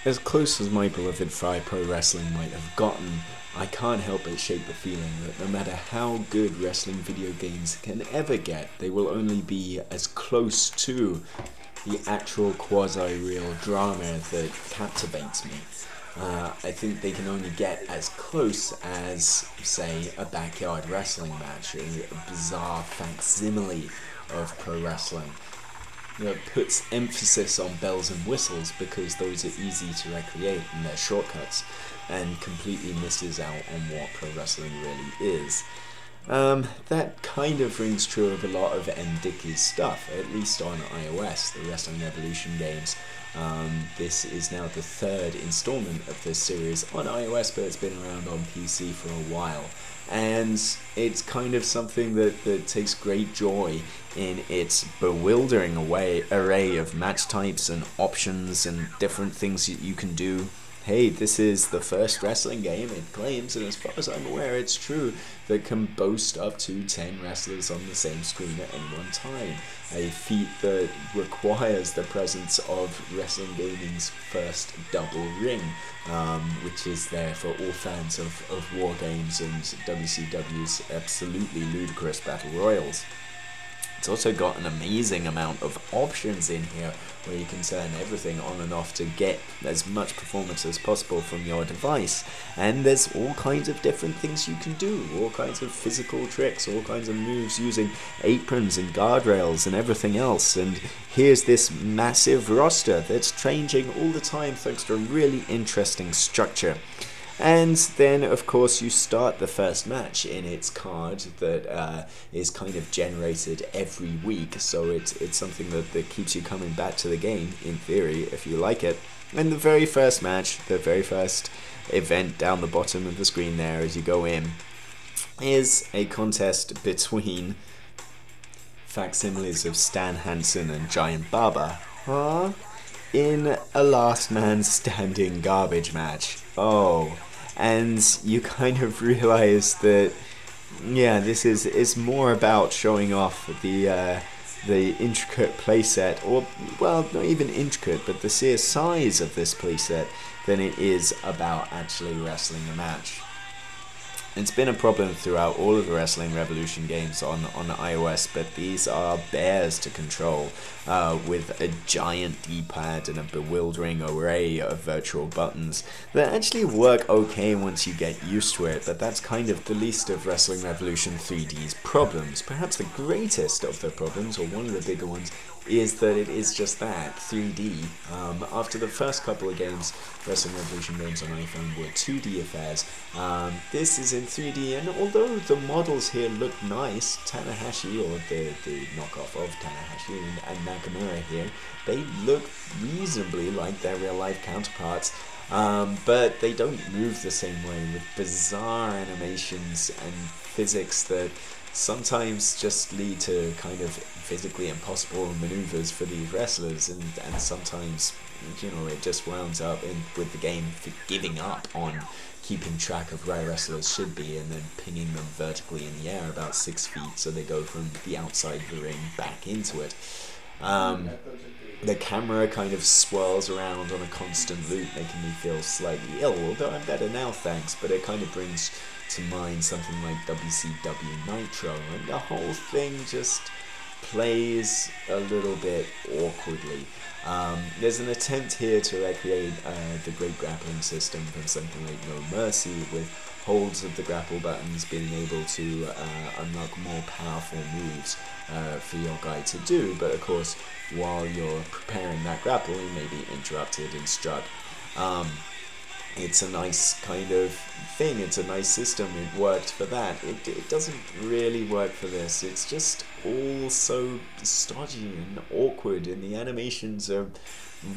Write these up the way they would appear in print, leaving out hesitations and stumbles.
As close as my beloved Fry Pro Wrestling might have gotten, I can't help but shake the feeling that no matter how good wrestling video games can ever get, they will only be as close to the actual quasi-real drama that captivates me. I think they can only get as close as, say, a backyard wrestling match, a bizarre facsimile of pro wrestling. It puts emphasis on bells and whistles because those are easy to recreate and they're shortcuts, and completely misses out on what pro wrestling really is. That kind of rings true of a lot of Dicky's stuff, at least on iOS, the Wrestling Revolution games. This is now the third installment of this series on iOS, but it's been around on PC for a while. And it's kind of something that takes great joy in its bewildering array of match types and options and different things you can do. Hey, this is the first wrestling game, it claims, and as far as I'm aware it's true, that can boast up to 10 wrestlers on the same screen at any one time. A feat that requires the presence of wrestling gaming's first double ring, which is there for all fans of war games and WCW's absolutely ludicrous battle royals. It's also got an amazing amount of options in here where you can turn everything on and off to get as much performance as possible from your device. And there's all kinds of different things you can do, all kinds of physical tricks, all kinds of moves using aprons and guardrails and everything else. And here's this massive roster that's changing all the time thanks to a really interesting structure. And then, of course, you start the first match in its card that is kind of generated every week, so it's something that keeps you coming back to the game, in theory, if you like it. And the very first match, the very first event down the bottom of the screen there as you go in, is a contest between facsimiles of Stan Hansen and Giant Baba, in a last man standing garbage match. Oh. And you kind of realize that, yeah, this is more about showing off the intricate playset, or, well, not even intricate, but the sheer size of this playset, than it is about actually wrestling a match. It's been a problem throughout all of the Wrestling Revolution games on iOS, but these are bears to control, with a giant D-pad and a bewildering array of virtual buttons that actually work okay once you get used to it, but that's kind of the least of Wrestling Revolution 3D's problems. Perhaps the greatest of the problems, or one of the bigger ones, is that it is just that, 3D. After the first couple of games, Wrestling Revolution games on iPhone were 2D affairs. This is in 3D, and although the models here look nice, Tanahashi, or the knockoff of Tanahashi, and Nakamura here, they look reasonably like their real-life counterparts. But they don't move the same way, with bizarre animations and physics that sometimes just lead to kind of physically impossible maneuvers for these wrestlers, and sometimes, you know, it just rounds up with the game giving up on keeping track of where wrestlers should be and then pinging them vertically in the air about 6 feet so they go from the outside of the ring back into it. The camera kind of swirls around on a constant loop, making me feel slightly ill, although I'm better now, thanks, but it kind of brings to mind something like WCW Nitro, and the whole thing just plays a little bit awkwardly. There's an attempt here to recreate the great grappling system from something like No Mercy, with holds of the grapple buttons being able to unlock more powerful moves for your guy to do, but of course while you're preparing that grapple you may be interrupted and struck. It's a nice kind of thing, it's a nice system, it worked for that. It doesn't really work for this, it's just all so stodgy and awkward, and the animations are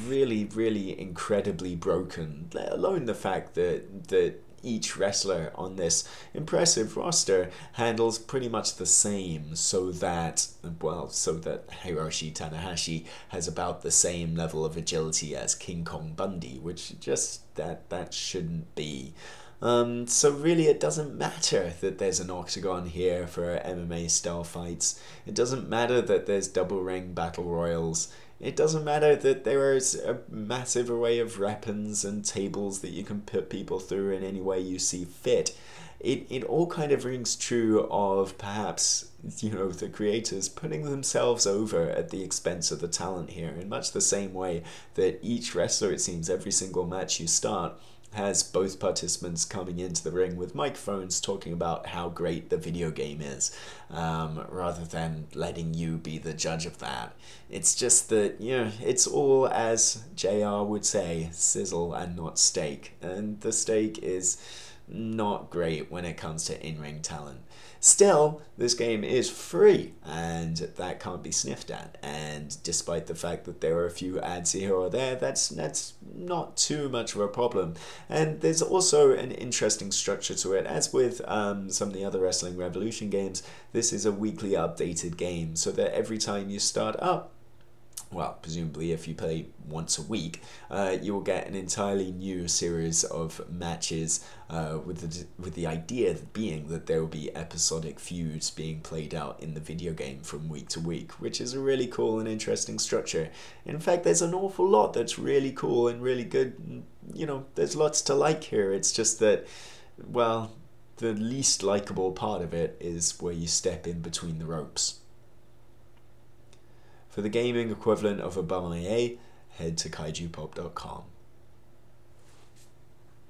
really, really incredibly broken, let alone the fact that each wrestler on this impressive roster handles pretty much the same, so that Hiroshi Tanahashi has about the same level of agility as King Kong Bundy, which just, that shouldn't be. So really it doesn't matter that there's an octagon here for MMA style fights. It doesn't matter that there's double ring battle royals. It doesn't matter that there is a massive array of weapons and tables that you can put people through in any way you see fit. It all kind of rings true of perhaps, the creators putting themselves over at the expense of the talent here, in much the same way that each wrestler, it seems, every single match you start has both participants coming into the ring with microphones talking about how great the video game is, rather than letting you be the judge of that. It's just that, it's all, as JR would say, sizzle and not steak. And the steak is not great when it comes to in-ring talent. Still, this game is free, and that can't be sniffed at. And despite the fact that there are a few ads here or there, that's not too much of a problem. And there's also an interesting structure to it. As with some of the other Wrestling Revolution games, this is a weekly updated game, so that every time you start up, well, presumably if you play once a week, you will get an entirely new series of matches, with the idea being that there will be episodic feuds being played out in the video game from week to week, which is a really cool and interesting structure. In fact, there's an awful lot that's really cool and really good. There's lots to like here. It's just that, well, the least likable part of it is where you step in between the ropes. For the gaming equivalent of a bum IA, head to kaijupop.com.